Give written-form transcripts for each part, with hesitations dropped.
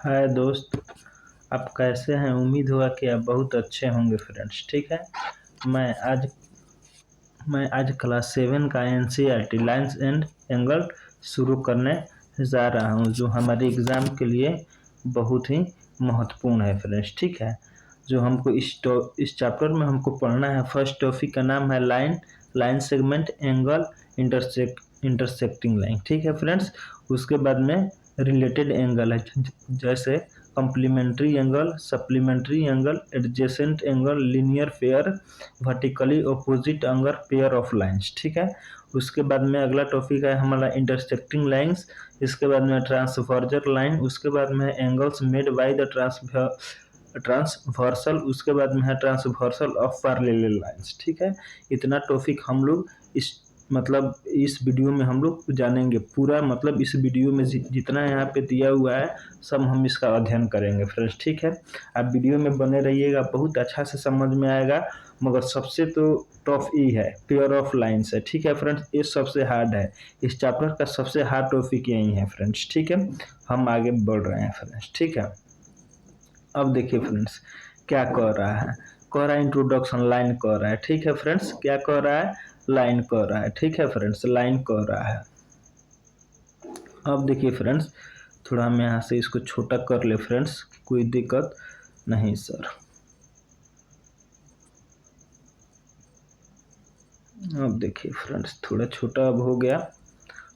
हाय दोस्त। आप कैसे हैं? उम्मीद होगा कि आप बहुत अच्छे होंगे फ्रेंड्स। ठीक है। मैं आज मैं आज क्लास 7 का एनसीईआरटी लाइन्स एंड एंगल शुरू करने जा रहा हूं, जो हमारे एग्ज़ाम के लिए बहुत ही महत्वपूर्ण है फ्रेंड्स। ठीक है। जो हमको इस चैप्टर में हमको पढ़ना है। फर्स्ट टॉपिक का नाम है line segment angle intersecting line. ठीक है फ्रेंड्स। उसके बाद में रिलेटेड एंगल है, जैसे complementary angle, supplementary angle, adjacent angle, linear pair, vertically opposite angle, pair of lines. ठीक है। उसके बाद में अगला टॉपिक है हमारा इंटरसेक्टिंग लाइंस। इसके बाद में ट्रांसवर्जर लाइन। उसके बाद में angles made by the transversal. उसके बाद में है ट्रांसवर्सल ऑफ पैरेलल लाइंस। ठीक है। इतना टॉपिक हम लोग इस वीडियो में हम लोग जानेंगे पूरा। इस वीडियो में जितना यहाँ पे दिया हुआ है सब हम इसका अध्ययन करेंगे फ्रेंड्स। ठीक है। आप वीडियो में बने रहिएगा, बहुत अच्छा से समझ में आएगा। मगर सबसे तो टफ ई है, पेयर ऑफ लाइन्स है। ठीक है फ्रेंड्स। ये सबसे हार्ड है। इस चैप्टर का सबसे हार्ड टॉपिक यही है फ्रेंड्स। ठीक है। हम आगे बढ़ रहे हैं फ्रेंड्स। ठीक है। अब देखिए फ्रेंड्स क्या कह रहा है। कह रहा है इंट्रोडक्शन लाइन कह रहा है। ठीक है फ्रेंड्स। क्या कह रहा है? लाइन कह रहा है। ठीक है फ्रेंड्स। लाइन कह रहा है। अब देखिए फ्रेंड्स, थोड़ा हम यहाँ से इसको छोटा कर ले फ्रेंड्स, कोई दिक्कत नहीं सर। अब देखिए फ्रेंड्स, थोड़ा छोटा अब हो गया,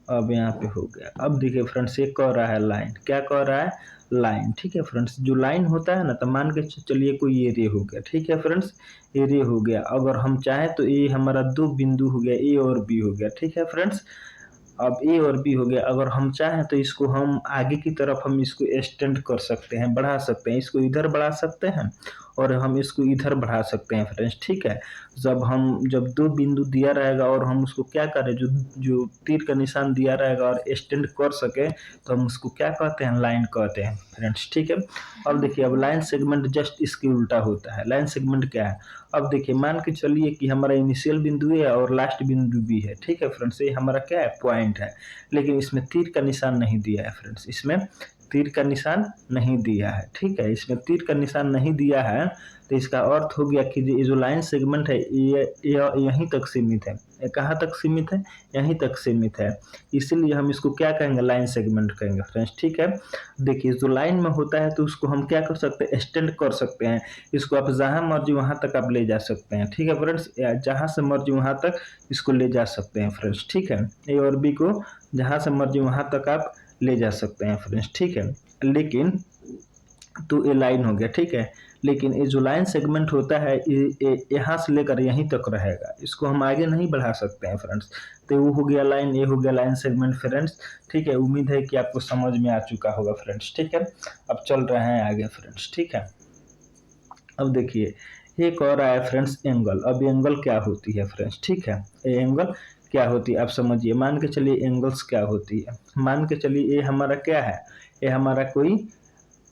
अब यहाँ पे हो गया। अब देखिए फ्रेंड्स, ये कह रहा है लाइन। क्या कह रहा है? लाइन। ठीक है फ्रेंड्स। जो लाइन होता है ना, तो मान के चलिए कोई एरिया हो गया। ठीक है फ्रेंड्स। एरिया हो गया। अगर हम चाहें तो ये हमारा दो बिंदु हो गया, ए और बी हो गया। ठीक है फ्रेंड्स। अब ए और बी हो गया। अगर हम चाहें तो इसको हम आगे की तरफ हम इसको एक्सटेंड कर सकते हैं, बढ़ा सकते हैं। इसको इधर बढ़ा सकते हैं और हम इसको इधर बढ़ा सकते हैं फ्रेंड्स। ठीक है। जब दो बिंदु दिया रहेगा और हम उसको क्या करें, जो जो तीर का निशान दिया रहेगा और एक्सटेंड कर सके, तो हम उसको क्या कहते हैं? लाइन कहते हैं फ्रेंड्स। ठीक है। अब देखिए, अब लाइन सेगमेंट जस्ट इसके उल्टा होता है। लाइन सेगमेंट क्या है? अब देखिए, मान के चलिए कि हमारा इनिशियल बिंदु है और लास्ट बिंदु भी है। ठीक है फ्रेंड्स। ये हमारा क्या है? पॉइंट है। लेकिन इसमें तीर का निशान नहीं दिया है फ्रेंड्स। इसमें तीर का निशान नहीं दिया है। ठीक है। इसमें तीर का निशान नहीं दिया है, तो इसका अर्थ हो गया कि ये जो लाइन सेगमेंट है ये यहीं तक सीमित है। ये कहाँ तक सीमित है? यहीं तक सीमित है। इसीलिए हम इसको क्या कहेंगे? लाइन सेगमेंट कहेंगे फ्रेंड्स। ठीक है। देखिए, जो लाइन में होता है तो उसको हम क्या कर सकते हैं? एक्सटेंड कर सकते हैं। इसको आप जहाँ मर्जी वहाँ तक आप ले जा सकते हैं। ठीक है फ्रेंड्स। जहाँ से मर्जी वहाँ तक इसको ले जा सकते हैं फ्रेंड्स। ठीक है। ए और बी को जहाँ से मर्जी वहाँ तक आप ले जा सकते हैं फ्रेंड्स। ठीक है। लेकिन तो ये लाइन हो गया। ठीक है। लेकिन ये जो लाइन सेगमेंट होता है ये यहाँ से लेकर यहीं तक रहेगा। इसको हम आगे नहीं बढ़ा सकते हैं फ्रेंड्स। तो वो हो गया लाइन, ये हो गया लाइन सेगमेंट फ्रेंड्स। ठीक है। उम्मीद है कि आपको समझ में आ चुका होगा फ्रेंड्स। ठीक है। अब चल रहे हैं आगे फ्रेंड्स। ठीक है। अब देखिए, ये कह रहा है फ्रेंड्स एंगल। अब एंगल क्या होती है फ्रेंड्स? ठीक है। ये एंगल क्या होती है आप समझिए। मान के चलिए एंगल्स क्या होती है। मान के चलिए ये हमारा क्या है? ये हमारा कोई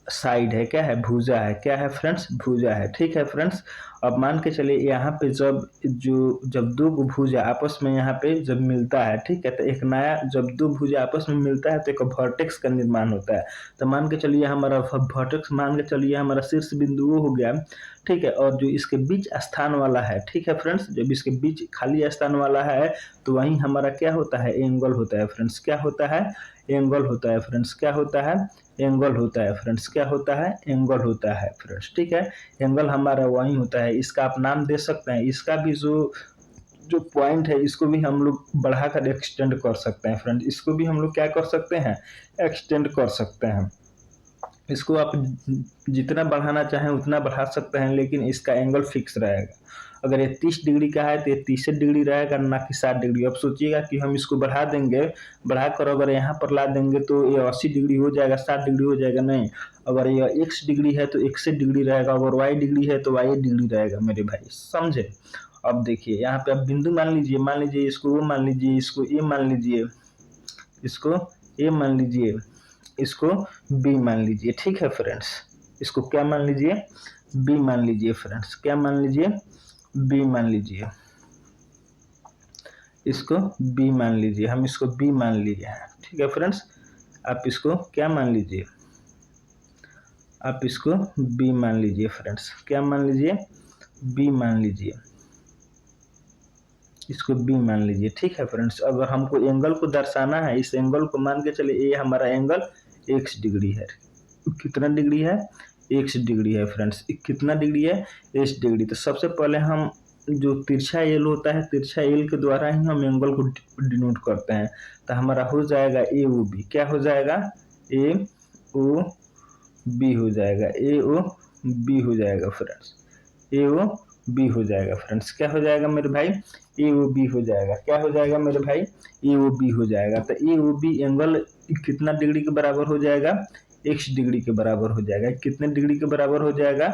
साइड है। क्या है? भुजा है। क्या है फ्रेंड्स? भुजा है। ठीक है फ्रेंड्स। अब मान के चलिए यहाँ पे जब दो भुजा आपस में यहाँ पे जब मिलता है, ठीक है, तो एक नया, जब दो भुजा आपस में मिलता है तो एक वर्टेक्स का निर्माण होता है। तो मान के चलिए हमारा वर्टेक्स, मान के चलिए हमारा शीर्ष बिंदु वो हो गया। ठीक है। और जो इसके बीच स्थान वाला है, ठीक है फ्रेंड्स, जब इसके बीच खाली स्थान वाला है तो वहीं हमारा क्या होता है? एंगल होता है फ्रेंड्स। क्या होता है? एंगल होता है फ्रेंड्स। क्या होता है? एंगल होता है फ्रेंड्स। क्या होता है? एंगल होता है फ्रेंड्स। ठीक है। एंगल हमारा वही होता है। इसका आप नाम दे सकते हैं। इसका भी जो जो पॉइंट है इसको भी हम लोग बढ़ाकर एक्सटेंड कर सकते हैं फ्रेंड्स। इसको भी हम लोग क्या कर सकते हैं? एक्सटेंड कर सकते हैं। इसको आप जितना बढ़ाना चाहें उतना बढ़ा सकते हैं, लेकिन इसका एंगल फिक्स रहेगा। अगर ये 30 डिग्री का है तो ये 30 डिग्री रहेगा, ना कि 60 डिग्री। अब सोचिएगा कि हम इसको बढ़ा देंगे, बढ़ाकर अगर यहाँ पर ला देंगे तो ये 80 डिग्री हो जाएगा, 60 डिग्री हो जाएगा। नहीं, अगर ये x डिग्री है तो x डिग्री रहेगा, अगर y डिग्री है तो y डिग्री रहेगा मेरे भाई, समझे? अब देखिए, यहाँ पे आप बिंदु मान लीजिए इसको वो मान लीजिए, इसको ए मान लीजिए, इसको ए मान लीजिए, इसको बी मान लीजिए। ठीक है फ्रेंड्स। इसको क्या मान लीजिए? बी मान लीजिए फ्रेंड्स। क्या मान लीजिए? बी मान लीजिए। इसको बी मान लीजिए। हम इसको बी मान लिए हैं। ठीक है फ्रेंड्स। आप इसको क्या मान लीजिए? आप इसको बी मान लीजिए फ्रेंड्स। क्या मान लीजिए? बी मान लीजिए, इसको बी मान लीजिए। ठीक है फ्रेंड्स, अगर हमको एंगल को दर्शाना है, इस एंगल को मान के चलिए ये हमारा एंगल एक्स डिग्री है। कितना डिग्री है? एक्स डिग्री है फ्रेंड्स। कितना डिग्री है? X degree. तो सबसे पहले हम जो तिरछा एल होता है, तिरछा एल के द्वारा ही हम एंगल को डिनोट करते हैं। तो हमारा हो जाएगा ए ओ बी। क्या हो जाएगा? ए ओ बी हो जाएगा, ए ओ बी हो जाएगा फ्रेंड्स, ए ओ बी हो जाएगा फ्रेंड्स। क्या हो जाएगा मेरे भाई? ए ओ बी हो जाएगा। क्या हो जाएगा मेरे भाई? ए ओ बी हो जाएगा। तो ए ओ बी एंगल कितना डिग्री के बराबर हो जाएगा? एक्स डिग्री के बराबर हो जाएगा। कितने डिग्री के बराबर हो जाएगा?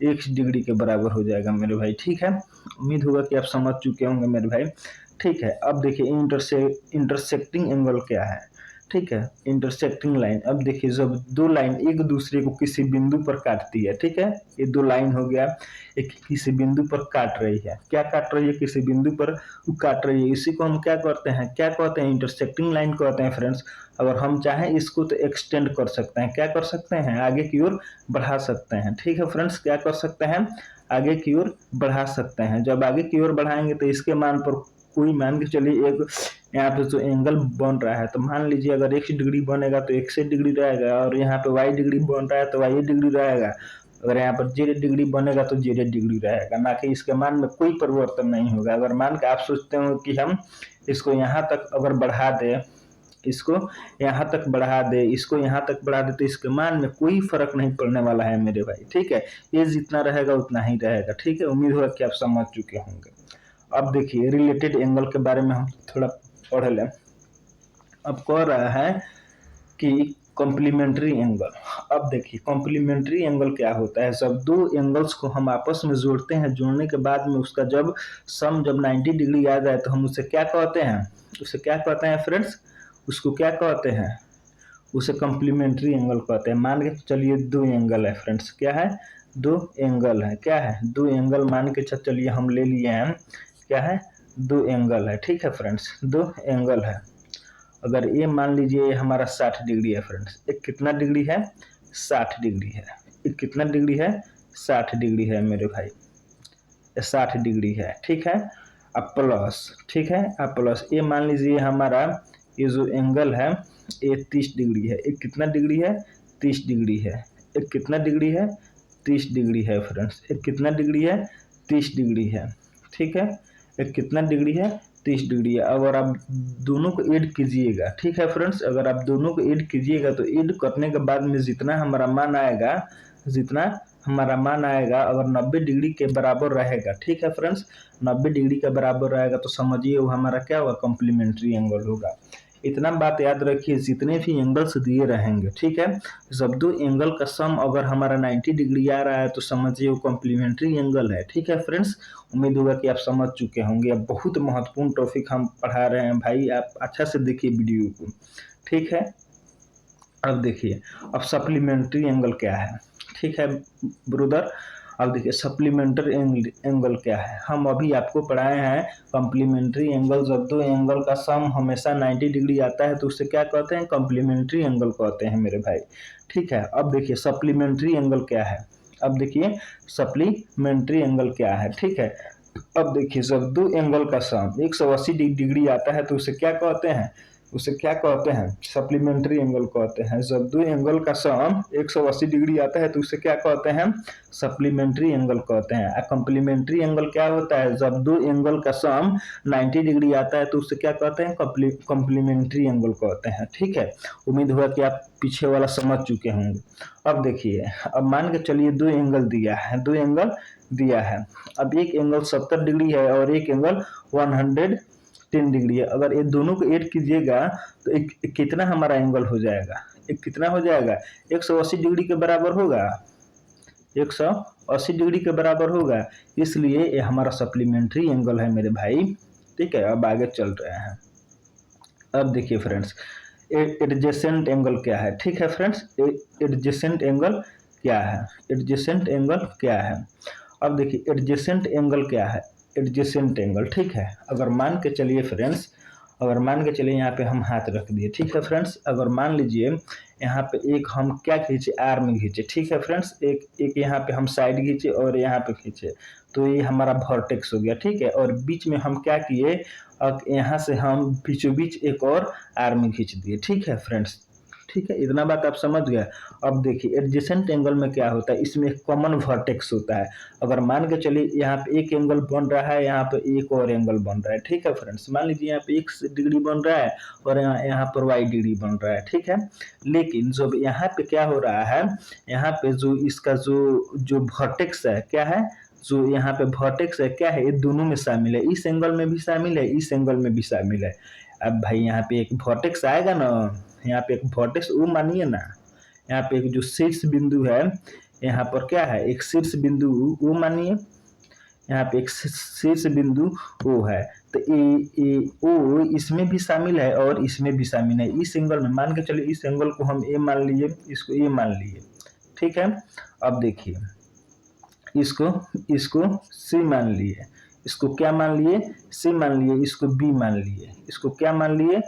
एक्स डिग्री के बराबर हो जाएगा मेरे भाई। ठीक है, उम्मीद होगा कि आप समझ चुके होंगे मेरे भाई। ठीक है, अब देखिए इंटरसेक्टिंग एंगल क्या है। ठीक है, इंटरसेक्टिंग लाइन। अब देखिए जब दो लाइन एक दूसरे को किसी बिंदु पर काटती है, ठीक है, ये दो लाइन हो गया, एक किसी बिंदु पर काट रही है। क्या काट रही है? किसी बिंदु पर वो काट रही है। इसी को हम क्या करते हैं? क्या कहते हैं? इंटरसेक्टिंग लाइन कहते हैं फ्रेंड्स। अगर हम चाहें इसको तो एक्सटेंड कर सकते हैं। क्या कर सकते हैं? आगे की ओर बढ़ा सकते हैं। ठीक है फ्रेंड्स, क्या कर सकते हैं? आगे की ओर बढ़ा सकते हैं। जब आगे की ओर बढ़ाएंगे तो इसके मान पर कोई मान के चलिए एक यहाँ पे जो एंगल बन रहा है, तो मान लीजिए अगर एक्स डिग्री बनेगा तो एक्स डिग्री रहेगा, और यहाँ पे वाई डिग्री बन रहा है तो वाई डिग्री रहेगा। अगर यहाँ पर जेड डिग्री बनेगा तो जेड डिग्री रहेगा, ना कि इसके मान में कोई परिवर्तन नहीं होगा। अगर मान के आप सोचते हो कि हम इसको यहाँ तक अगर बढ़ा दें, इसको यहाँ तक बढ़ा दे, इसको यहाँ तक बढ़ा दे, तो इसके मान में कोई फर्क नहीं पड़ने वाला है मेरे भाई। ठीक है, ये जितना रहेगा उतना ही रहेगा। ठीक है, उम्मीद होगा कि आप समझ चुके होंगे। अब देखिए रिलेटेड एंगल के बारे में हम थोड़ा पढ़ लें। अब कह रहा है कि कॉम्प्लीमेंट्री एंगल। अब देखिए कॉम्प्लीमेंट्री एंगल क्या होता है? जब दो एंगल्स को हम आपस में जोड़ते हैं, जोड़ने के बाद में उसका जब सम जब 90 डिग्री आ जाए तो हम उसे क्या कहते हैं? उसे क्या कहते हैं फ्रेंड्स? उसको क्या कहते हैं? उसे कॉम्प्लीमेंट्री एंगल कहते हैं। मान के चलिए दो एंगल है फ्रेंड्स। क्या है? दो एंगल है। क्या है? दो एंगल मान के चलिए हम ले लिए हैं। क्या है? दो एंगल है। ठीक है फ्रेंड्स, दो एंगल है। अगर ये मान लीजिए हमारा 60 डिग्री है फ्रेंड्स। एक कितना डिग्री है? 60 डिग्री है। एक कितना डिग्री है? 60 डिग्री है मेरे भाई, 60 डिग्री है। ठीक है, अब प्लस, ठीक है, अब प्लस ये मान लीजिए हमारा ये जो एंगल है ये 30 डिग्री है। एक कितना डिग्री है? 30 डिग्री है। एक कितना डिग्री है? 30 डिग्री है फ्रेंड्स। एक कितना डिग्री है? 30 डिग्री है। ठीक है, एक कितना डिग्री है? 30 डिग्री है। अगर आप दोनों को ऐड कीजिएगा, ठीक है फ्रेंड्स, अगर आप दोनों को ऐड कीजिएगा तो ऐड करने के बाद में जितना हमारा मान आएगा, जितना हमारा मान आएगा अगर 90 डिग्री के बराबर रहेगा, ठीक है फ्रेंड्स, 90 डिग्री के बराबर रहेगा तो समझिए वो हमारा क्या होगा? कॉम्प्लीमेंट्री एंगल होगा। इतना बात याद रखिए, जितने भी एंगल्स दिए रहेंगे, ठीक है, जब दो एंगल का सम अगर हमारा 90 डिग्री आ रहा है तो समझिए वो कॉम्प्लीमेंट्री एंगल है। ठीक है फ्रेंड्स, उम्मीद होगा कि आप समझ चुके होंगे। अब बहुत महत्वपूर्ण टॉपिक हम पढ़ा रहे हैं भाई, आप अच्छा से देखिए वीडियो को। ठीक है, अब देखिए अब सप्लीमेंट्री एंगल क्या है। ठीक है ब्रदर, अब देखिए सप्लीमेंट्री एंगल क्या है। हम अभी आपको पढ़ाए हैं कॉम्प्लीमेंट्री एंगल, जब दो एंगल का सम हमेशा 90 डिग्री आता है तो उससे क्या कहते हैं? कॉम्प्लीमेंट्री एंगल कहते हैं मेरे भाई। ठीक है, अब देखिए सप्लीमेंट्री एंगल क्या है। अब देखिए सप्लीमेंट्री एंगल क्या है। ठीक है, अब देखिए जब दो एंगल का सम 180 डिग्री आता है तो उसे क्या कहते हैं? उसे क्या कहते हैं? सप्लीमेंट्री एंगल कहते हैं। जब दो एंगल का सम 180 डिग्री आता है तो उसे क्या कहते हैं? सप्लीमेंट्री एंगल कहते हैं। कॉम्प्लीमेंट्री एंगल क्या होता है? जब दो एंगल का सम 90 डिग्री आता है तो उसे क्या कहते हैं? कॉम्प्लीमेंट्री एंगल कहते हैं। ठीक है, उम्मीद हुआ कि आप पीछे वाला समझ चुके होंगे। अब देखिए, अब मान के चलिए दो एंगल दिया है, दो एंगल दिया है। अब एक एंगल 70 डिग्री है और एक एंगल 110 डिग्री है। अगर ये दोनों को ऐड कीजिएगा तो एक कितना हमारा एंगल हो जाएगा? एक कितना हो जाएगा? 180 डिग्री के बराबर होगा, 180 डिग्री के बराबर होगा। इसलिए ये हमारा सप्लीमेंट्री एंगल है मेरे भाई। ठीक है, अब आगे चल रहे हैं। अब देखिए फ्रेंड्स एडजेसेंट एंगल क्या है। ठीक है फ्रेंड्स, एडजेसेंट एंगल क्या है? एडजेसेंट एंगल क्या है? अब देखिए एडजेसेंट एंगल क्या है? एडजेसेंट एंगल, ठीक है, अगर मान के चलिए फ्रेंड्स, अगर मान के चलिए यहाँ पे हम हाथ रख दिए, ठीक है फ्रेंड्स। अगर मान लीजिए यहाँ पे एक हम क्या खींचे, आर्म खींचे, ठीक है फ्रेंड्स। एक एक यहाँ पे हम साइड खींचे और यहाँ पे खींचे, तो ये हमारा वर्टेक्स हो गया, ठीक है। और बीच में हम क्या किए, अब यहाँ से हम बीचों बीच एक और आर्म खींच दिए, ठीक है फ्रेंड्स। ठीक है, इतना बात आप समझ गए। अब देखिए एडजेसेंट एंगल में क्या होता है, इसमें एक कॉमन वर्टेक्स होता है। अगर मान के चलिए यहाँ पे एक एंगल बन रहा है, यहाँ पे एक और एंगल बन रहा है, ठीक है फ्रेंड्स। मान लीजिए यहाँ पे x डिग्री बन रहा है और यहाँ पर y डिग्री बन रहा है, ठीक है। लेकिन जब यहाँ पे क्या हो रहा है, यहाँ पे जो इसका जो जो वर्टेक्स है क्या है, जो यहाँ पे वर्टेक्स है क्या है, ये दोनों में शामिल है, इस एंगल में भी शामिल है, इस एंगल में भी शामिल है। अब भाई यहाँ पे एक वर्टेक्स आएगा ना, यहाँ पे एक वर्टेक्स वो मानिए ना, यहाँ पे एक जो शीर्ष बिंदु है, यहाँ पर क्या है एक शीर्ष बिंदु वो मानिए, यहाँ पे एक शीर्ष बिंदु ओ है। तो ए ओ इसमें भी शामिल है और इसमें भी शामिल है, इस एंगल में। मान के चलिए इस एंगल को हम ए मान लिए, इसको ए मान लिए, ठीक है। अब देखिए इसको इसको सी मान लिए, इसको क्या मान लिए, सी मान लिए, इसको बी मान लिए, इसको क्या मान लिए,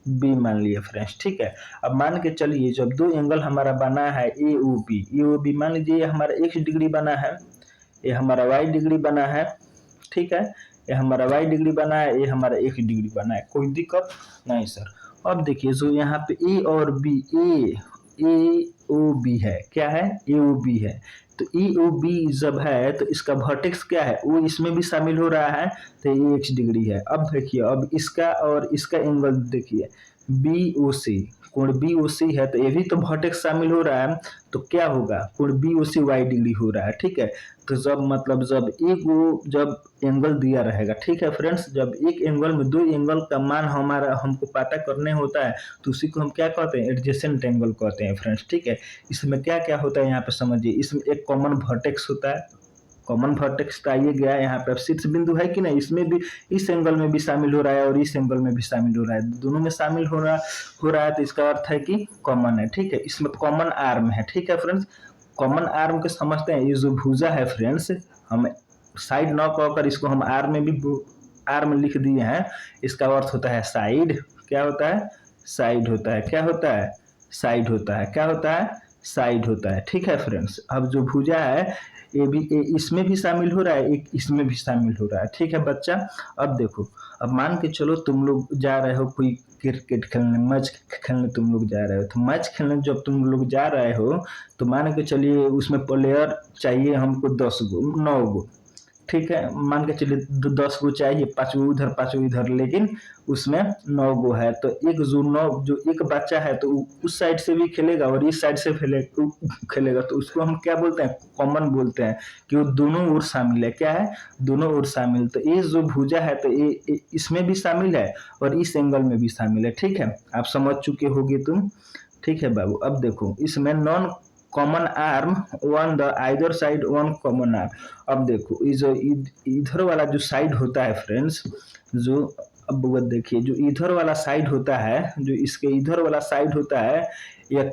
बी मान लिए फ्रेंड्स, ठीक है। अब मान के चलिए जब दो एंगल हमारा बना है ए ओ बी, मान लीजिए ये हमारा x डिग्री बना है, ये हमारा y डिग्री बना है, ठीक है। ये हमारा y डिग्री बना है, ये हमारा x डिग्री बना है, कोई दिक्कत नहीं सर। अब देखिए जो यहाँ पे ए और बी, ए ओ बी है, क्या है, ए ओ बी है। तो ए ओ बी जब है तो इसका वर्टेक्स क्या है, वो इसमें भी शामिल हो रहा है, तो ये x डिग्री है। अब देखिए अब इसका और इसका एंगल देखिए, बी ओ सी, कोण बी ओ सी है, तो ये भी तो वर्टेक्स शामिल हो रहा है, तो क्या होगा, कोण बी ओ सी वाई डिग्री हो रहा है, ठीक है। तो जब मतलब जब एक वो जब एंगल दिया रहेगा, ठीक है फ्रेंड्स, जब एक एंगल में दो एंगल का मान हमारा हमको पता करने होता है, तो उसी को हम क्या कहते हैं, एडजेसेंट एंगल कहते हैं फ्रेंड्स, ठीक है। इसमें क्या क्या होता है यहाँ पे समझिए, इसमें एक कॉमन वर्टेक्स होता है, कॉमन वर्टेक्स का ये गया यहाँ पे शीर्ष बिंदु है कि नहीं, इसमें भी इस एंगल में भी शामिल हो रहा है और इस एंगल में भी शामिल हो रहा है, दोनों में शामिल हो रहा है, तो इसका अर्थ है कि कॉमन है, ठीक है। इसमें कॉमन आर्म है, ठीक है फ्रेंड्स। कॉमन आर्म को समझते हैं, ये जो भुजा है फ्रेंड्स, हम साइड न कहकर इसको हम आर्म में भी आर्म लिख दिए हैं, इसका अर्थ होता है साइड, क्या होता है, साइड होता है, क्या होता है, साइड होता है, क्या होता है, साइड होता है, ठीक है फ्रेंड्स। अब जो भुजा है ये भी इसमें भी शामिल हो रहा है, एक इसमें भी शामिल हो रहा है, ठीक है बच्चा। अब देखो, अब मान के चलो तुम लोग जा रहे हो कोई क्रिकेट खेलने, मैच खेलने तुम लोग जा रहे हो, तो मैच खेलने जब तुम लोग जा रहे हो, तो मान के चलिए उसमें प्लेयर चाहिए हमको 10 गो 9 गो, ठीक है। मान के चलिए 10 गो चाहिए, 5 गो उधर 5 गो इधर, लेकिन उसमें 9 गो है, तो एक जो 9 जो एक बच्चा है तो उस साइड से भी खेलेगा और इस साइड से खेलेगा, तो उसको हम क्या बोलते हैं, कॉमन बोलते हैं, कि वो दोनों ओर शामिल है, क्या है, दोनों ओर शामिल। तो ये जो भुजा है तो ये इसमें भी शामिल है और इस एंगल में भी शामिल है, ठीक है। आप समझ चुके होगे तुम, ठीक है बाबू। अब देखो इसमें non common arm one the either side one common arm. अब देखो ये जो इधर वाला जो साइड होता है फ्रेंड्स, जो अब वो देखिए जो इधर वाला साइड होता है, जो इसके इधर वाला साइड होता है, यह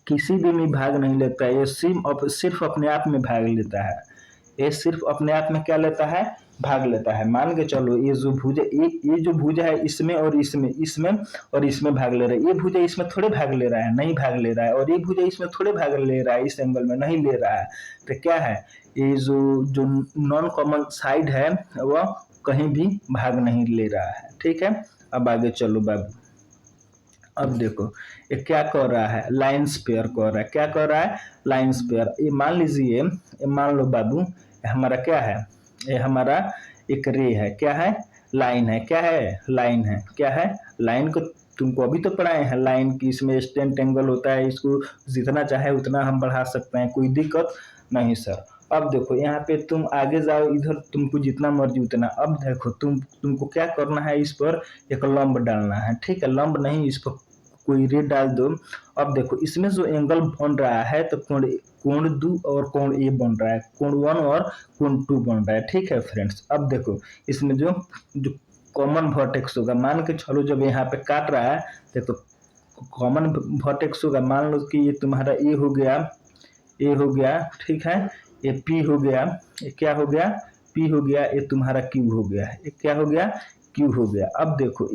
किसी भी में भाग नहीं लेता है, ये सिर्फ अपने आप में भाग लेता है, ये सिर्फ अपने आप में क्या लेता है, भाग लेता है। मान के चलो ये जो भुजा ये जो भुजा है इसमें और इसमें और इसमें भाग ले रहा है, ये भुजा इसमें थोड़े भाग ले रहा है, नहीं भाग ले रहा है, और ये भुजा इसमें थोड़े भाग ले रहा है, इस एंगल में नहीं ले रहा है। तो क्या है, ये जो जो नॉन कॉमन साइड है वह कहीं भी भाग नहीं ले रहा है, ठीक है। अब आगे चलो बाबू, अब देखो ये क्या कर रहा है, लाइन स्पेयर कर रहा है, क्या कर रहा है, लाइन स्पेयर। ये मान लीजिए, ये मान लो बाबू, ये हमारा क्या है, ये हमारा एक रे है, क्या है, लाइन है, क्या है, लाइन है, क्या है, लाइन को तुमको अभी तो पढ़ाए हैं, लाइन की इसमें स्टेंट एंगल होता है, इसको जितना चाहे उतना हम बढ़ा सकते हैं, कोई दिक्कत नहीं सर। अब देखो यहाँ पे तुम आगे जाओ, इधर तुमको जितना मर्जी उतना। अब देखो तुमको क्या करना है, इस पर एक लंब डालना है, ठीक है, लंब नहीं, इस पर कोई रे डाल दो। अब देखो इसमें जो एंगल बन रहा है, तो कोण 2 और कोण ए बन रहा है, कोण 1 और कोण 2 बन रहा है, ठीक है फ्रेंड्स। अब देखो इसमें जो जो कॉमन वर्टेक्स होगा, मान के चलो जब यहाँ पे काट रहा है, देखो कॉमन वर्टेक्स होगा, मान लो कि ये तुम्हारा ए हो गया, ठीक है, ये पी हो गया, ये क्या हो गया, पी हो गया, ये तुम्हारा क्यू हो गया, ये क्या हो गया, क्यू हो गया। अब देखो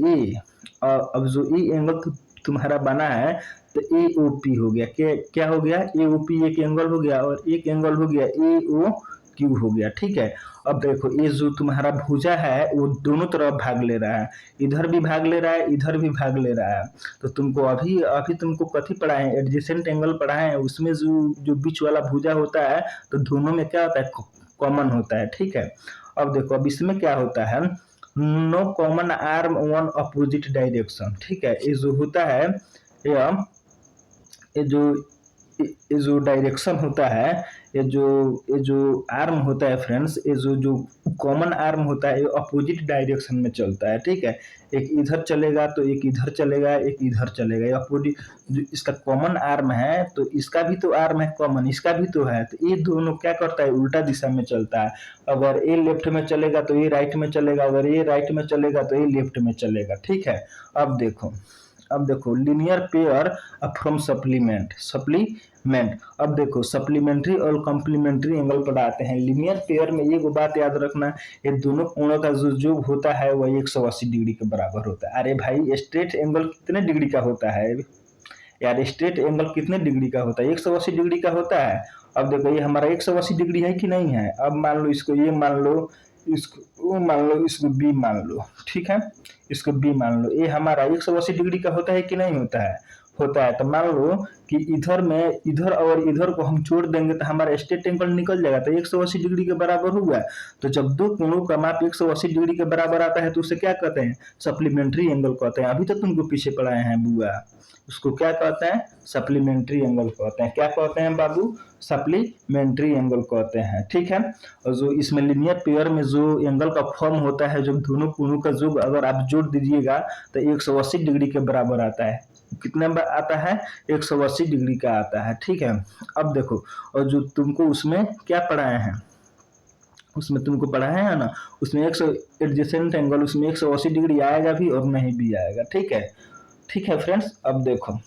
अब जो ई एंगल तुम्हारा बना है तो ए ओ पी हो गया, क्या हो गया, ए ओ पी एक एंगल हो गया और एक एंगल हो गया ए ओ क्यू हो गया। ठीक है, अब देखो ये जो तुम्हारा भुजा है वो दोनों तरफ भाग ले रहा है, इधर भी भाग ले रहा है इधर भी भाग ले रहा है। तो तुमको अभी अभी तुमको कथी पढ़ा है, एडजेसेंट एंगल पढ़ा है, उसमें जो जो बीच वाला भुजा होता है तो दोनों में क्या होता है, कॉमन होता है। ठीक है, अब देखो अब इसमें क्या होता है, no common arm one opposite direction. ठीक है, ये जो होता है यह ये जो ये जो डायरेक्शन होता है, ये जो आर्म होता है फ्रेंड्स, ये जो जो कॉमन आर्म होता है ये अपोजिट डायरेक्शन में चलता है। ठीक है, एक इधर चलेगा तो एक इधर चलेगा, एक इधर चलेगा, ये अपोजिट जो इसका कॉमन आर्म है तो इसका भी तो आर्म है कॉमन, इसका भी तो है, तो ये दोनों क्या करता है, उल्टा दिशा में चलता है। अगर ये लेफ्ट में चलेगा तो ये राइट में चलेगा, अगर ये राइट में चलेगा तो ये लेफ्ट में चलेगा। ठीक है, अब देखो लीनियर पेयर फ्रॉम सप्लीमेंट। अब देखो सप्लीमेंट्री और कॉम्प्लीमेंट्री एंगल पढ़ाते हैं। लीनियर पेयर में ये बात याद रखना, ये दोनों कोणों का जो होता है वह 180 डिग्री के बराबर होता है। अरे भाई स्ट्रेट एंगल कितने डिग्री का होता है यार, स्ट्रेट एंगल कितने डिग्री का होता है, 180 डिग्री का होता है। अब देखो ये हमारा 180 डिग्री है कि नहीं है, अब मान लो इसको ये मान लो, इसको मान लो, इसको बी मान लो। ठीक है, इसको बी मान लो, ये हमारा 180 डिग्री का होता है कि नहीं होता है, होता है। तो मान लो कि इधर में इधर और इधर को हम जोड़ देंगे तो हमारा स्ट्रेट एंगल निकल जाएगा, तो 180 डिग्री के बराबर हुआ। तो जब दो कोणों का माप 180 डिग्री के बराबर आता है तो उसे क्या कहते हैं, सप्लीमेंट्री एंगल कहते हैं। अभी तक तुमको पीछे पढ़ाए हैं बुआ, उसको क्या कहते हैं, सप्लीमेंट्री एंगल कहते हैं। क्या कहते हैं बाबू, सप्लीमेंट्री एंगल कहते हैं। ठीक है, और जो इसमें लीनियर पेयर में जो एंगल का फॉर्म होता है, जब दोनों कोणों का योग अगर आप जोड़ दीजिएगा तो 180 डिग्री के बराबर आता है। कितने आता है, 180 डिग्री का आता है। ठीक है, अब देखो और जो तुमको उसमें क्या पढ़ाए हैं, उसमें तुमको पढ़ाया है ना, उसमें 100 एडजेसेंट एंगल, उसमें 180 डिग्री आएगा भी और नहीं भी आएगा। ठीक है, ठीक है फ्रेंड्स, अब देखो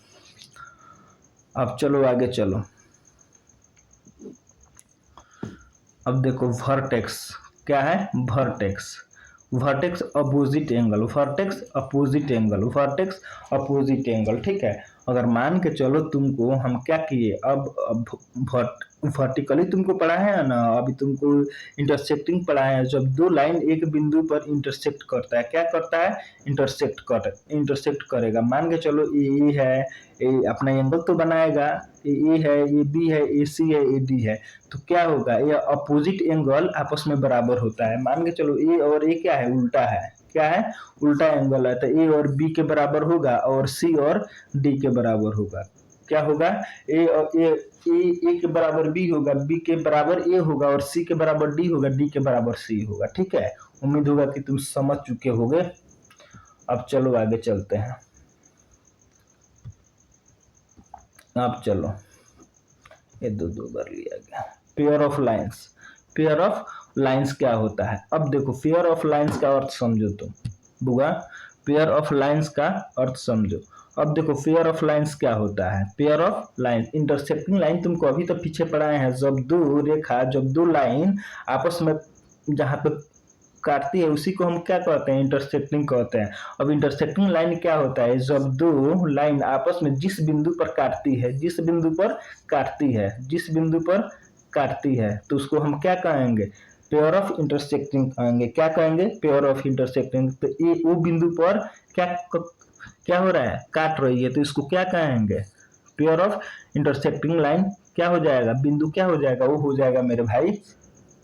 अब चलो आगे चलो। अब देखो वर्टेक्स क्या है, vertex opposite angle, vertex opposite angle. ठीक है, अगर मान के चलो तुमको हम क्या किए, अब वर्टिकली तुमको पढ़ा है ना, अभी तुमको इंटरसेक्टिंग पढ़ा है। जब दो लाइन एक बिंदु पर इंटरसेक्ट करता है, क्या करता है, इंटरसेक्ट करेगा। मान के चलो ये है, ये अपना एंगल तो बनाएगा, ये है, ये बी है, ए सी है, ए डी है, तो क्या होगा, ये अपोजिट एंगल आपस में बराबर होता है। मान के चलो ए और ए क्या है, उल्टा है, क्या है, उल्टा एंगल है, तो ए और बी के बराबर होगा और सी और डी के बराबर होगा। क्या होगा, ए और ए के बराबर बी होगा, बी के बराबर ए होगा और सी के बराबर डी होगा, डी के बराबर सी होगा। ठीक है, उम्मीद होगा कि तुम समझ चुके होगे। अब चलो आगे चलते हैं। अब चलो, ये दो बार लिया गया। पेयर ऑफ लाइंस क्या होता है, अब देखो पेयर ऑफ लाइंस का अर्थ समझो तुम बुआ, पेयर ऑफ लाइंस का अर्थ समझो। अब देखो पेयर ऑफ लाइंस क्या होता है, pair of lines, intersecting line तुमको अभी तक पीछे पढ़ाए हैं। जब दो लाइन आपस में जहाँ पे काटती है उसी को हम क्या कहते हैं, इंटरसेक्टिंग कहते हैं। अब इंटरसेक्टिंग लाइन क्या होता है, जब दो लाइन आपस में जिस बिंदु पर काटती है तो उसको हम क्या कहेंगे, पेयर ऑफ इंटरसेक्टिंग कहेंगे। क्या कहेंगे, पेयर ऑफ इंटरसेक्टिंग। तो ये वो बिंदु पर क्या हो रहा है, काट रही है, तो इसको क्या कहेंगे, पेयर ऑफ इंटरसेक्टिंग लाइन। क्या हो जाएगा, बिंदु क्या हो जाएगा, वो हो जाएगा मेरे भाई,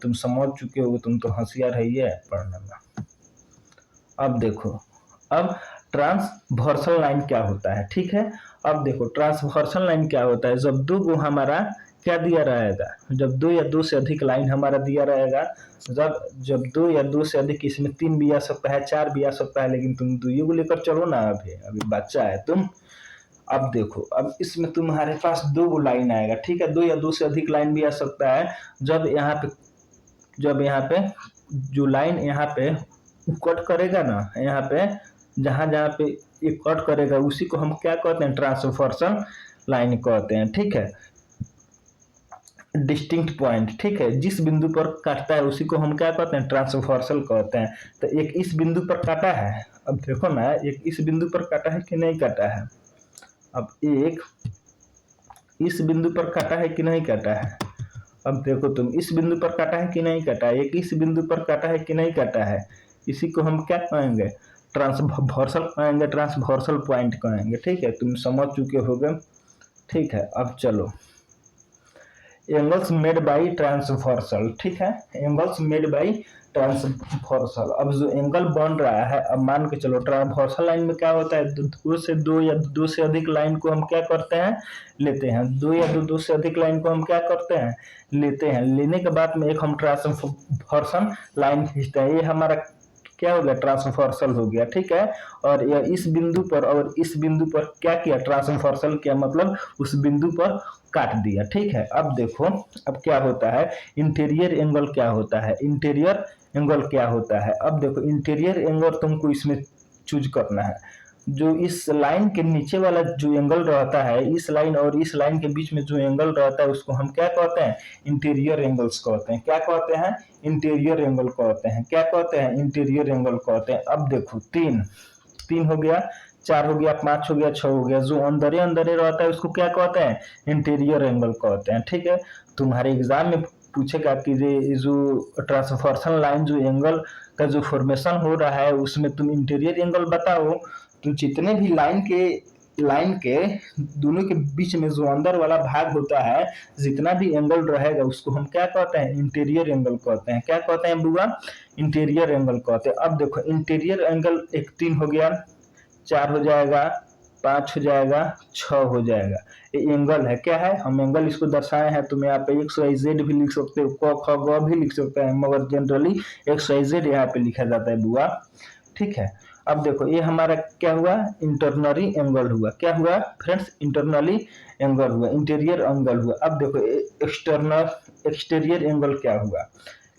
तुम समझ चुके हो, तुम तो होशियार है पढ़ने में। अब देखो, अब ट्रांसवर्सल लाइन क्या होता है। ठीक है, अब देखो ट्रांसवर्सल लाइन क्या होता है, जब दो को हमारा क्या दिया रहेगा, जब दो या दो से अधिक लाइन हमारा दिया रहेगा, जब दो या दो से अधिक, इसमें 3 भी आ सकता है, 4 भी आ सकता है, लेकिन तुम दुइयों को लेकर चलो ना, अभी बच्चा है तुम। अब देखो, अब इसमें तुम्हारे पास दो लाइन आएगा। ठीक है, दो या दो से अधिक लाइन भी आ सकता है। जब यहाँ पे जो लाइन यहाँ पे कट करेगा ना, यहाँ पे जहाँ पे ये कट करेगा उसी को हम क्या कहते हैं, ट्रांसवर्सल लाइन कहते हैं। ठीक है, डिस्टिंक्ट पॉइंट, ठीक है, जिस बिंदु पर काटता है उसी को हम क्या कहते हैं, ट्रांसवर्सल कहते हैं। तो एक इस बिंदु पर काटा है, अब देखो ना, एक इस बिंदु पर काटा है कि नहीं काटा है, अब एक इस बिंदु पर काटा है कि नहीं काटा है, अब देखो तुम, इस बिंदु पर काटा है कि नहीं काटा है, एक इस बिंदु पर काटा है कि नहीं काटा है, इसी को हम क्या कहेंगे, ट्रांसवर्सल कहेंगे, ट्रांसवर्सल पॉइंट कहेंगे, ठीक है, तुम समझ चुके होगे। ठीक है, अब चलो, एंगल्स मेड बाई ट्रांसवर्सल, ठीक है, एंगल्स मेड बाई ट्रांसवर्सल। अब जो एंगल बन रहा है, अब मान के चलो ट्रांसवर्सल लाइन में क्या होता है, दो से दो या दो से अधिक लाइन को हम क्या करते हैं, लेते हैं, दो या दो से अधिक लाइन को हम क्या करते हैं, लेते हैं, लेने के बाद में एक हम ट्रांसवर्सल लाइन खींचते हैं, ये हमारा क्या हो गया, ट्रांसवर्सल हो गया, ठीक है। और यह इस बिंदु पर और इस बिंदु पर क्या किया, ट्रांसवर्सल किया, मतलब उस बिंदु पर काट दिया, ठीक है। अब देखो, अब क्या होता है, इंटीरियर एंगल क्या होता है, इंटीरियर एंगल क्या होता है, अब देखो इंटीरियर एंगल तुमको इसमें चूज करना है, जो इस लाइन के नीचे वाला जो एंगल रहता है, इस लाइन और इस लाइन के बीच में जो एंगल रहता है उसको हम क्या कहते हैं, इंटीरियर एंगल्स कहते हैं, क्या कहते हैं, इंटीरियर एंगल कहते हैं, क्या कहते हैं, इंटीरियर एंगल कहते हैं। अब देखो, तीन तीन हो गया, चार हो गया, पांच हो गया, छह हो गया, जो अंदर अंदर रहता है उसको क्या कहते हैं, इंटीरियर एंगल कहते हैं, ठीक है। तुम्हारे एग्जाम में पूछेगा कि ये जो ट्रांसवर्सल लाइन जो एंगल का जो फॉर्मेशन हो रहा है उसमें तुम इंटीरियर एंगल बताओ, तो जितने भी लाइन के दोनों के बीच में जो अंदर वाला भाग होता है, जितना भी एंगल रहेगा उसको हम क्या कहते हैं, इंटीरियर एंगल कहते हैं, क्या कहते हैं बुआ, इंटीरियर एंगल कहते हैं। अब देखो, इंटीरियर एंगल एक तीन हो गया, चार हो जाएगा, पांच हो जाएगा, छह हो जाएगा, ये एंगल है, क्या है, हम एंगल इसको दर्शाए हैं, तुम यहाँ पे एक्स वाई जेड भी लिख सकते हो, क ख ग भी लिख सकते हैं, मगर जनरली एक्स वाई जेड यहाँ पे लिखा जाता है बुआ, ठीक है। अब देखो, ये हमारा क्या हुआ, इंटरनली एंगल हुआ, क्या हुआ फ्रेंड्स, इंटरनली एंगल हुआ, इंटीरियर एंगल हुआ। अब देखो, एक्सटीरियर एंगल क्या हुआ,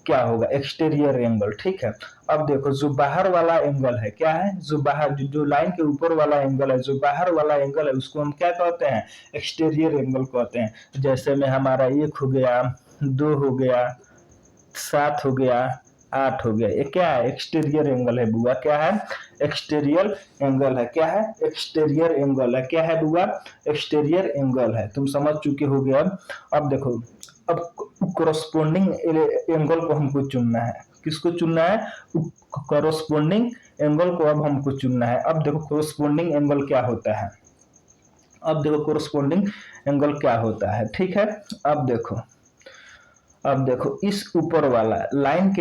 क्या होगा, एक्सटीरियर एंगल, ठीक है। अब देखो, जो बाहर वाला एंगल है, क्या है, जो बाहर जो लाइन के ऊपर वाला एंगल है, जो बाहर वाला एंगल है उसको हम क्या कहते हैं, एक्सटीरियर एंगल कहते हैं। जैसे में हमारा एक हो गया, दो हो गया, सात हो गया, आठ हो गया, ये क्या है, एक्सटीरियर एंगल है बुआ, क्या है, एक्सटीरियर एंगल है, क्या है, एक्सटीरियर एंगल है, क्या है बुआ, एक्सटीरियर एंगल है, तुम समझ चुके हो गए। अब देखो, अब कोरोस्पोंडिंग एंगल को हमको चुनना है, किसको चुनना है, कोरोस्पोंडिंग एंगल को अब हमको चुनना है। अब देखो, कोरोस्पोंडिंग एंगल क्या होता है, अब देखो कोरोस्पोंडिंग एंगल क्या होता है, ठीक है। अब देखो इस ऊपर वाला लाइन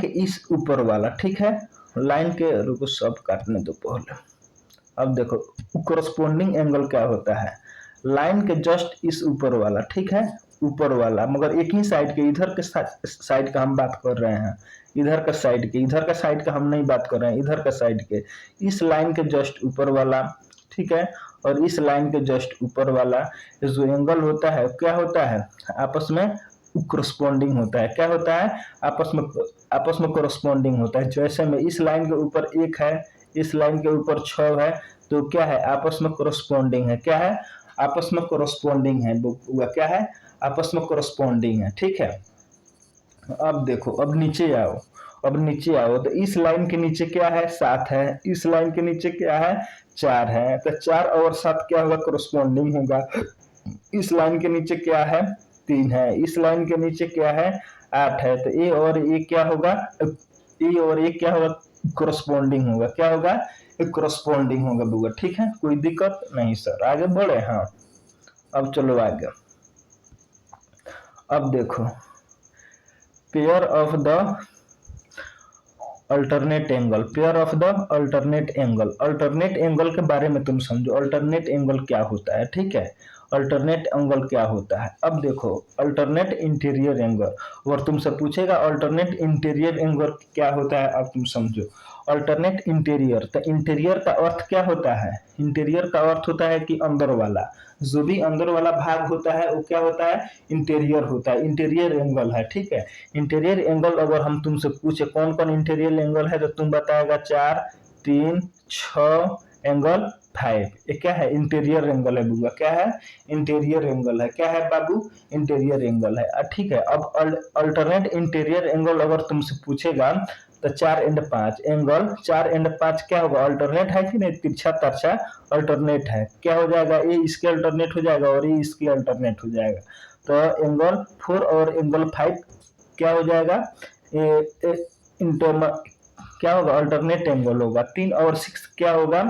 के इस ऊपर वाला, ठीक है, लाइन के, रुको सब काटने दो पहले। अब देखो, कोरोस्पोंडिंग एंगल क्या होता है, लाइन के जस्ट इस ऊपर वाला, ठीक है, ऊपर वाला, मगर एक ही साइड के, इधर के साइड का हम बात कर रहे हैं, इधर का साइड का हम नहीं बात कर रहे हैं, इधर का साइड के, इस लाइन के जस्ट ऊपर वाला, ठीक है, और इस लाइन के जस्ट ऊपर वाला जो एंगल होता है, क्या होता है, आपस में कोरोस्पोंडिंग होता है, क्या होता है, आपस में कोरोस्पोंडिंग होता है। जैसे में इस लाइन के ऊपर एक है, इस लाइन के ऊपर छह है, तो क्या है, आपस में कोरोस्पोंडिंग है, क्या है, आपस में कोरोस्पोंडिंग है, वो क्या है, आपस में कोरोस्पोंडिंग है, ठीक है। अब देखो, अब नीचे आओ, तो इस लाइन के नीचे क्या है, सात है, इस लाइन के नीचे क्या है, चार है, तो चार और सात क्या होगा, कोरोस्पोंडिंग होगा। इस लाइन के नीचे क्या है, तीन है, इस लाइन के नीचे क्या है, आठ है, तो ए और ए क्या होगा, ए और ए क्या होगा, कोरोस्पोंडिंग होगा, क्या होगा, कोरोस्पोंडिंग होगा बुआ, ठीक है, कोई दिक्कत नहीं सर, आगे बढ़े, हाँ। अब चलो आगे, अब देखो, pair of the alternate angle, pair of the alternate angle के बारे में तुम समझो, अल्टरनेट एंगल क्या होता है, ठीक है, अल्टरनेट एंगल क्या होता है। अब देखो, अल्टरनेट इंटीरियर एंगल, और तुमसे पूछेगा अल्टरनेट इंटीरियर एंगल क्या होता है, अब तुम समझो, अल्टरनेट इंटीरियर, तो इंटीरियर का अर्थ क्या होता है, इंटीरियर का अर्थ होता है कि अंदर वाला, जो भी अंदर वाला भाग होता है वो क्या होता है, इंटीरियर होता है, इंटीरियर एंगल है, ठीक है। इंटीरियर एंगल अगर हम तुमसे पूछे कौन कौन इंटीरियर एंगल है, तो तुम बताएगा चार, तीन, छह एंगल, 5। ये क्या है? इंटीरियर एंगल है बुआ। क्या है? इंटीरियर एंगल है। क्या है बाबू? इंटीरियर एंगल है। ठीक है। अब अल्टरनेट इंटीरियर एंगल अगर तुमसे पूछेगा तो 4 एंड 5 एंगल, 4 एंड 5 क्या होगा? अल्टरनेट है कि नहीं? तिरछा तरछा अल्टरनेट है। क्या हो जाएगा? ये इसके अल्टरनेट हो जाएगा और ये इसके अल्टरनेट हो जाएगा। तो एंगल 4 और एंगल 5 क्या हो जाएगा? इंटरनल क्या होगा? अल्टरनेट एंगल होगा। 3 और 6 क्या होगा?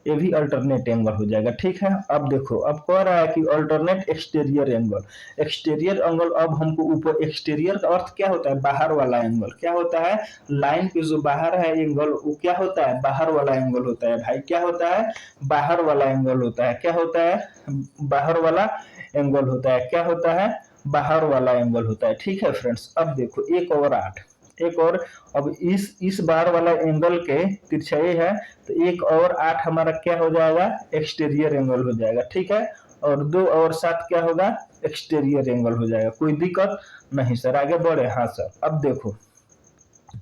ये भी अल्टरनेट एंगल हो जाएगा। ठीक है। अब देखो, अब कह रहा है कि alternate exterior angle. Exterior angle, अब हमको ऊपर, एक्सटीरियर का अर्थ क्या होता है? बाहर वाला एंगल। क्या होता है? लाइन के जो बाहर है एंगल, वो क्या होता है? बाहर वाला एंगल होता है भाई। क्या होता है? बाहर वाला एंगल होता है। क्या होता है? बाहर वाला एंगल होता है। क्या होता है? बाहर वाला एंगल होता है। ठीक है फ्रेंड्स। अब देखो, एक और 8, एक और, अब इस बार वाला एंगल के तिरछाई है, तो 1 और 8 हमारा क्या हो जाएगा? एक्सटीरियर एंगल हो जाएगा। ठीक है। और 2 और 7 क्या होगा? एक्सटीरियर एंगल हो जाएगा। कोई दिक्कत नहीं सर, आगे बढ़े। हाँ सर। अब देखो,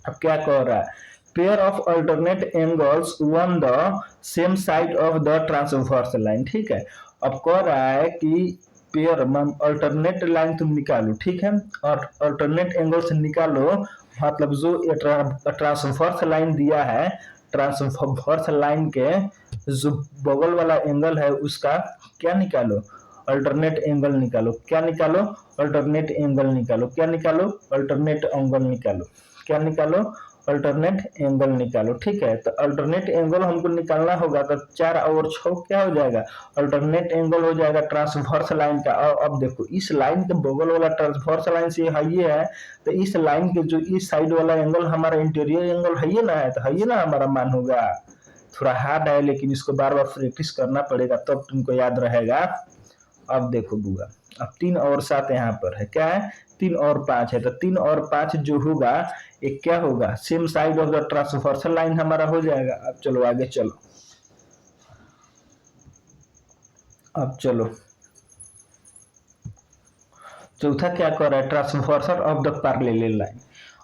अब क्या कह रहा है? Pair of alternate angles one the same side of the transverse line. ठीक है। अब कह रहा है कि पेयर अल्टरनेट लाइन तुम निकालो। ठीक है। और अल्टरनेट एंगल से निकालो, मतलब जो ट्रांसवर्स लाइन दिया है, ट्रांसवर्स लाइन के जो बगल वाला एंगल है उसका क्या निकालो? अल्टरनेट एंगल निकालो। क्या निकालो? अल्टरनेट एंगल निकालो। क्या निकालो? अल्टरनेट एंगल निकालो। क्या निकालो? अल्टरनेट एंगल निकालो। ठीक है। तो अल्टरनेट एंगल हमको निकालना होगा, तो 4 और 6 क्या हो जाएगा? अल्टरनेट एंगल हो जाएगा ट्रांसवर्स लाइन का। और अब देखो, इस लाइन के बगल वाला ट्रांसवर्स लाइन से ये है, तो इस लाइन के जो इस साइड वाला एंगल हमारा इंटीरियर एंगल है ना, है तो है ना हमारा मान होगा। थोड़ा हार्ड है, लेकिन इसको बार बार प्रैक्टिस करना पड़ेगा, तब तुमको याद रहेगा। अब देखो बुआ, अब 3 और 7 यहाँ पर है। क्या है? 3 और 5 है। तो 3 और 5 जो होगा, एक क्या होगा? Same side of the transversal line हमारा हो जाएगा। अब चलो आगे चलो। अब चलो, चौथा क्या कर रहा है? Transversal of the parallel line.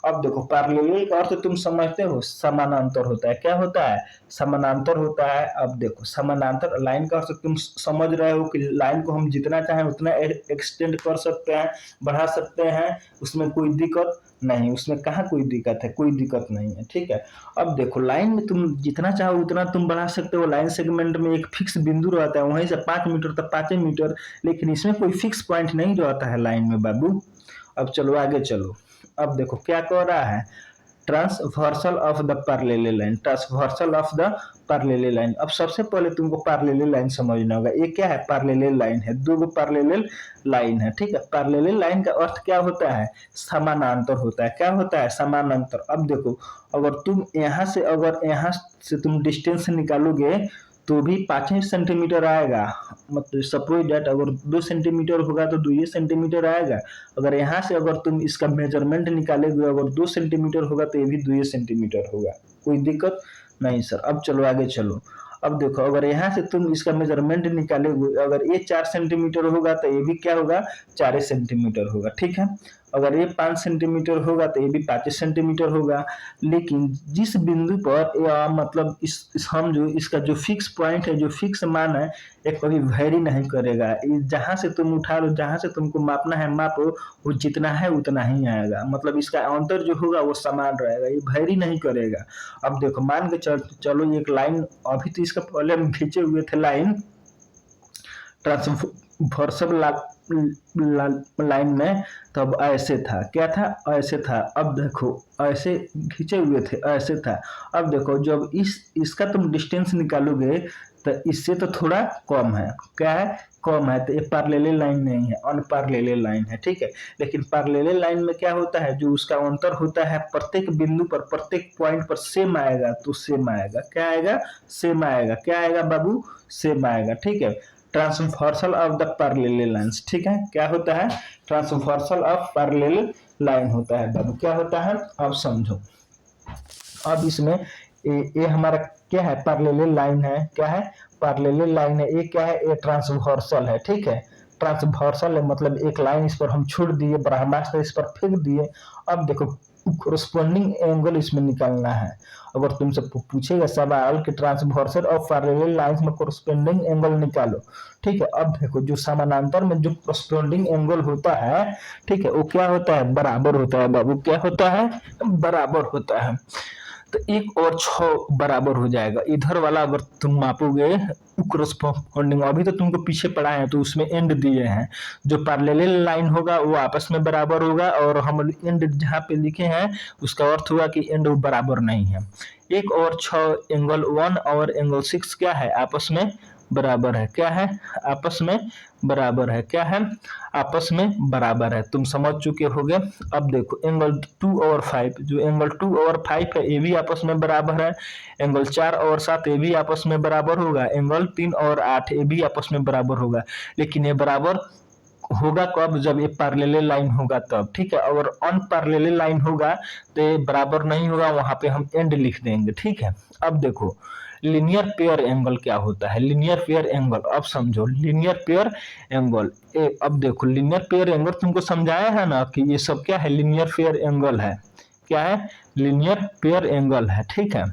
अब देखो, पैरेलल का अर्थ तुम समझते हो, समानांतर होता है। क्या होता है? समानांतर होता है। अब देखो, समानांतर लाइन का अर्थ तुम समझ रहे हो कि लाइन को हम जितना चाहें उतना एक्सटेंड कर सकते हैं, बढ़ा सकते हैं, उसमें कोई दिक्कत नहीं। उसमें कहाँ कोई दिक्कत है? कोई दिक्कत नहीं है। ठीक है। अब देखो, लाइन में तुम जितना चाहो उतना तुम बढ़ा सकते हो। लाइन सेगमेंट में एक फिक्स बिंदु रहता है, वहीं से 5 मीटर तक 5 मीटर, लेकिन इसमें कोई फिक्स पॉइंट नहीं रहता है लाइन में बाबू। अब चलो आगे चलो। अब देखो क्या कह रहा है? Transversal of the parallel line. Transversal of the parallel line. अब सबसे पहले तुमको पैरेलल लाइन समझना होगा। ये क्या है? पैरेलल लाइन है। दो गो पैरेलल लाइन है। ठीक है। पैरेलल लाइन का अर्थ क्या होता है? समानांतर होता है। क्या होता है? समानांतर। अब देखो, अगर यहाँ से तुम डिस्टेंस निकालोगे तो भी 5 सेंटीमीटर आएगा। मतलब सपोज डेट, अगर 2 सेंटीमीटर होगा तो 2 सेंटीमीटर आएगा। अगर यहाँ से अगर तुम इसका मेजरमेंट निकालोगे, अगर 2 सेंटीमीटर होगा तो ये भी 2 सेंटीमीटर होगा। कोई दिक्कत नहीं सर। अब चलो आगे चलो। अब देखो, अगर यहाँ से तुम इसका मेजरमेंट निकालोगे, अगर ये 4 सेंटीमीटर होगा तो ये भी क्या होगा? 4 सेंटीमीटर होगा। ठीक है। अगर ये 5 सेंटीमीटर होगा तो ये भी 5 सेंटीमीटर होगा। लेकिन जिस बिंदु पर मतलब हम जो इसका जो फिक्स पॉइंट है, जो फिक्स मान है, ये कभी वेरी नहीं करेगा। जहां से तुम उठा लो, जहां से तुमको मापना है मापो, वो जितना है उतना ही आएगा। मतलब इसका अंतर जो होगा वो समान रहेगा, ये वेरी नहीं करेगा। अब देखो, मान के चलो एक लाइन, अभी तो इसका पहले हम खींचे हुए थे लाइन ट्रांसवर्सल लाइन में, तब ऐसे था। क्या था? ऐसे था। अब देखो, ऐसे खींचे हुए थे, ऐसे था। अब देखो, जब इसका तुम डिस्टेंस निकालोगे तो इससे तो थोड़ा कम है। क्या है? कम है। तो ये पैरेलल लाइन नहीं है, अनपैरेलल लाइन है। ठीक है। लेकिन पैरेलल लाइन में क्या होता है? जो उसका अंतर होता है प्रत्येक बिंदु पर, प्रत्येक पॉइंट पर सेम आएगा, तो सेम आएगा। क्या आएगा? सेम आएगा। क्या आएगा बाबू? सेम आएगा। ठीक है। Transversal of the parallel lines. ठीक है। क्या होता है? ट्रांसवर्सल ऑफ पैरेलल लाइन होता है बाबू। क्या होता है? अब समझो। अब इसमें ये हमारा क्या है? पैरेलल लाइन है। क्या है? पैरेलल लाइन है। ये क्या है? ये ट्रांसवर्सल है। ठीक है। ट्रांसवर्सल है मतलब एक लाइन इस पर हम छोड़ दिए, ब्रह्मास्त्र इस पर फेंक दिए। अब देखो, कोरस्पोंडिंग एंगल इसमें निकालना है। अगर तुमसे पूछेगा सवाल कि ट्रांसवर्सल और पैरेलल लाइंस में कोरस्पोंडिंग एंगल निकालो, ठीक है। अब देखो जो समानांतर में जो कोरस्पोंडिंग एंगल होता है, ठीक है, वो क्या होता है, बराबर होता है बाबू। क्या होता है, बराबर होता है। तो 1 और 6 बराबर हो जाएगा। इधर वाला अगर तुम मापोगे कोरस्पोंडिंग, अभी तो तुमको पीछे पढ़ा है तो उसमें एंड दिए हैं, जो पैरेलल लाइन होगा वो आपस में बराबर होगा, और हम एंड जहाँ पे लिखे हैं उसका अर्थ हुआ कि एंड बराबर नहीं है। 1 और 6 एंगल 1 और एंगल 6 क्या है, आपस में बराबर है। क्या है, आपस में बराबर है। क्या है, आपस में बराबर है। तुम समझ चुके होगे। अब देखो एंगल 2 और 5, जो एंगल 2 और 5 है ये भी आपस में बराबर है। एंगल 4 और 7 ये भी आपस में बराबर होगा। एंगल 3 और 8 ये भी आपस में बराबर होगा। लेकिन ये बराबर होगा कब, जब ये पैरेलल लाइन होगा तब, ठीक है। अगर अनपैरेलल लाइन होगा तो ये बराबर नहीं होगा, वहां पे हम एंड लिख देंगे, ठीक है। अब देखो लीनियर पेयर एंगल क्या होता है। लीनियर पेयर एंगल अब समझो, लीनियर पेयर एंगल। अब देखो लीनियर पेयर एंगल तुमको समझाया है ना कि ये सब क्या है, लीनियर पेयर एंगल है। क्या है, लीनियर पेयर एंगल है, ठीक है।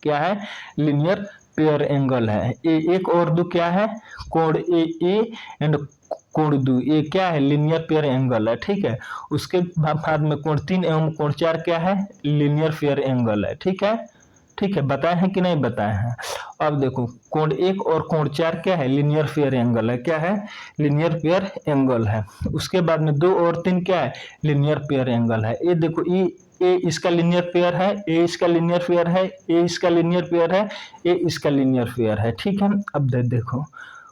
क्या है, लीनियर पेयर एंगल है। एक और दो क्या है, कोण ए एंड कोण दो, ये क्या है, लीनियर पेयर एंगल है, ठीक है। उसके बाद में कोण 3 एवं कोण 4 क्या है, लीनियर पेयर एंगल है, ठीक है। ठीक है, बताए हैं कि नहीं बताए हैं। अब देखो कोण 1 और कोण 4 क्या है, लीनियर पेयर एंगल है। क्या है, लीनियर पेयर एंगल है। उसके बाद में 2 और 3 क्या है, लीनियर पेयर एंगल है। ये देखो ए इसका लीनियर पेयर है, ए इसका लीनियर पेयर है, ए इसका लीनियर पेयर है, ए इसका लीनियर पेयर है, ठीक है। अब देखो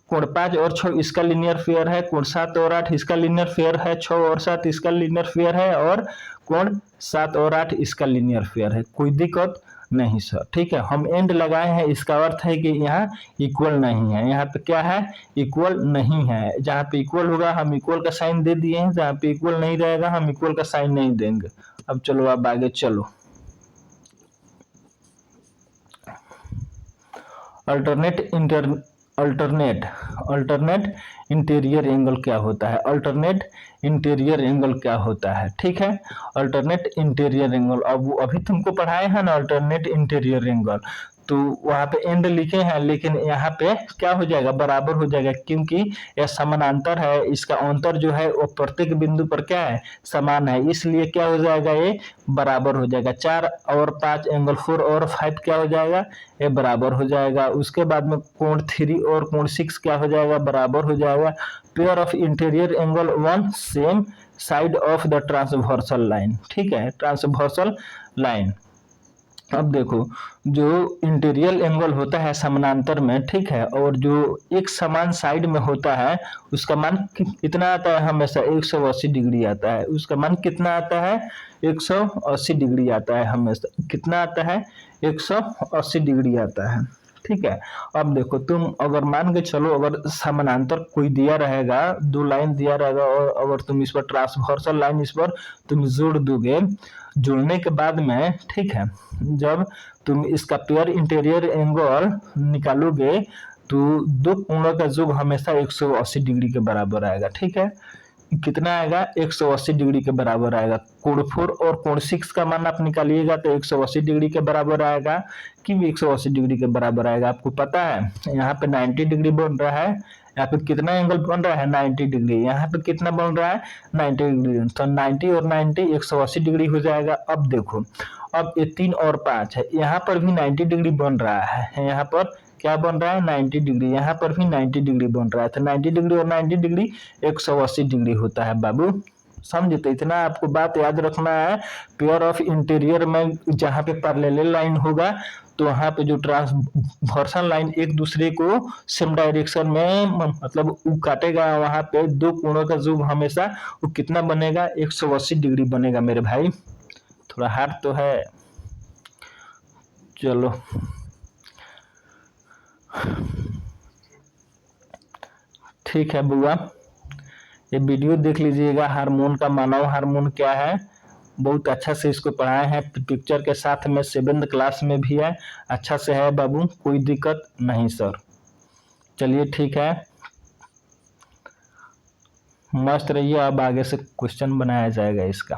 कोण 5 और 6 इसका लीनियर पेयर है, कोण 7 और 8 इसका लीनियर पेयर है, 6 और 7 इसका लीनियर पेयर है, और कोण 7 और 8 इसका लीनियर पेयर है। कोई दिक्कत नहीं सर, ठीक है। हम एंड लगाए हैं, इसका अर्थ है कि यहाँ इक्वल नहीं है। यहाँ पे क्या है, इक्वल नहीं है। जहाँ पे इक्वल होगा हम इक्वल का साइन दे दिए हैं, जहाँ पे इक्वल नहीं रहेगा हम इक्वल का साइन नहीं देंगे। अब चलो अब आगे चलो। अल्टरनेट इंटीरियर एंगल क्या होता है, अल्टरनेट इंटीरियर एंगल क्या होता है, ठीक है। अल्टरनेट इंटीरियर एंगल अब अभी तुमको पढ़ाए हैं ना अल्टरनेट इंटीरियर एंगल, तो वहाँ पे एंड लिखे हैं, लेकिन यहाँ पे क्या हो जाएगा, बराबर हो जाएगा, क्योंकि यह समानांतर है। इसका अंतर जो है वो प्रत्येक बिंदु पर क्या है, समान है, इसलिए क्या हो जाएगा, ये बराबर हो जाएगा। 4 और 5 एंगल 4 और 5 क्या हो जाएगा, ये बराबर हो जाएगा। उसके बाद में कोण 3 और कोण 6 क्या हो जाएगा, बराबर हो जाएगा। Pair of interior angle 1 same side of the transversal line, ठीक है, ट्रांसवर्सल लाइन। अब देखो जो इंटीरियर एंगल होता है समानांतर में, ठीक है, और जो एक समान साइड में होता है उसका मान कितना आता है, हमेशा 180 डिग्री आता है। उसका मान कितना आता है, 180 डिग्री आता है हमेशा। कितना आता है, 180 डिग्री आता है, ठीक है। अब देखो तुम अगर मान के चलो, अगर समानांतर कोई दिया रहेगा, 2 लाइन दिया रहेगा, और अगर तुम इस पर ट्रांसवर्सल लाइन इस पर तुम जोड़ दोगे, जोड़ने के बाद में, ठीक है, जब तुम इसका पेयर इंटीरियर एंगल निकालोगे तो दो कोणों का योग हमेशा 180 डिग्री के बराबर आएगा, ठीक है। कितना आएगा, 180 डिग्री के बराबर आएगा। कोण 4 और कोण 6 का मान आप निकालिएगा तो 180 डिग्री के बराबर आएगा। क्यों 180 डिग्री के बराबर आएगा, आपको पता है, यहाँ पे 90 डिग्री बन रहा है, यहाँ पे कितना एंगल बन रहा है, 90 डिग्री। यहाँ पे कितना बन रहा है, 90 डिग्री। तो 90 और 90 180 डिग्री हो जाएगा। अब देखो, अब ये 3 और 5 है, यहाँ पर भी 90 डिग्री बन रहा है, यहाँ पर क्या बन रहा है, 90 डिग्री। यहाँ पर भी 90 डिग्री बन रहा है, तो 90 डिग्री और 90 डिग्री 180 डिग्री होता है बाबू। समझे, तो इतना आपको बात याद रखना है। पेयर ऑफ इंटीरियर में जहाँ पे पैरेलल लाइन होगा तो वहाँ पे जो ट्रांसवर्सल लाइन एक दूसरे को सेम डायरेक्शन में मतलब काटेगा, वहाँ पे दो कोणों का योग हमेशा वो कितना बनेगा, 180 डिग्री बनेगा मेरे भाई। थोड़ा हार्ड तो है, चलो ठीक है बुआ, ये वीडियो देख लीजिएगा। हार्मोन का मानव हार्मोन क्या है, बहुत अच्छा से इसको पढ़ाए हैं, पिक्चर के साथ में 7th क्लास में भी है, अच्छा से है बाबू, कोई दिक्कत नहीं सर। चलिए ठीक है, मस्त रहिए। अब आगे से क्वेश्चन बनाया जाएगा इसका।